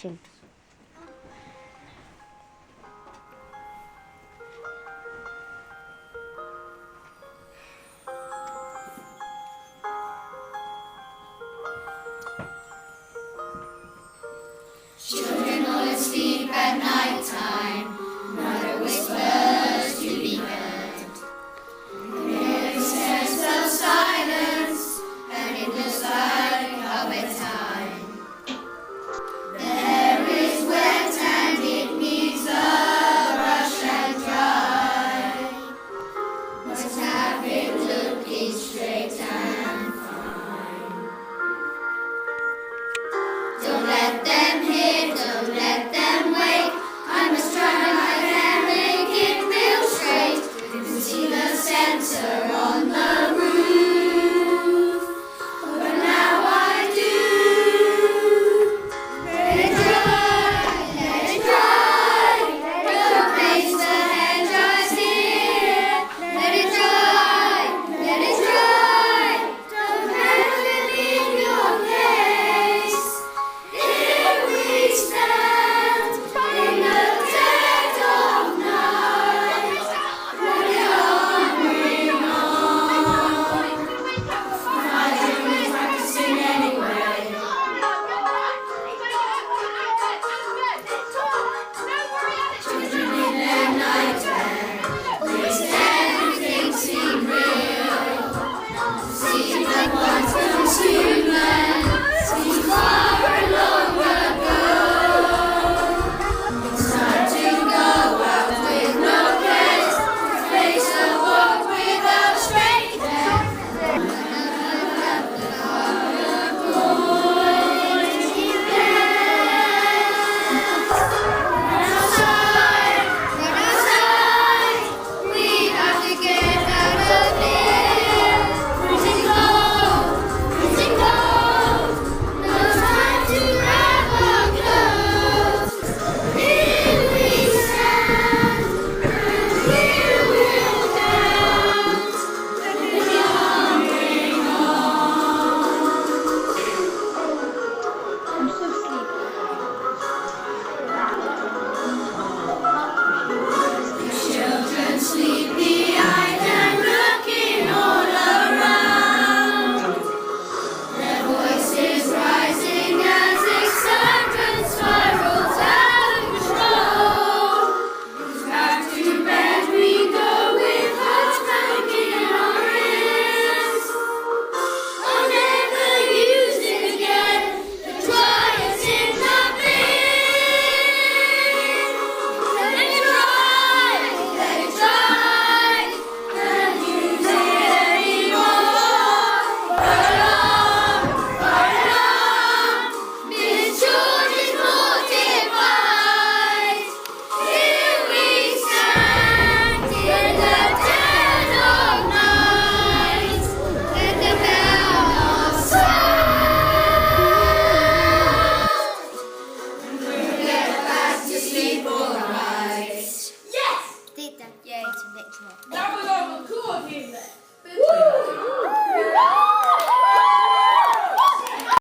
Children. Children all asleep at night time, not a whisper to be heard. There is sense of silence, and it looks like a bedtime. There is wet and it needs a brush and dry, but have it looking straight and fine. Don't let them hear, don't let them wake. I must try my hand, make it real straight. You can see the sensor on the roof, but now I do. Let it dry, let it dry. Don't place the hand just here. Let it dry, let it dry. Don't have it in your case. If we stand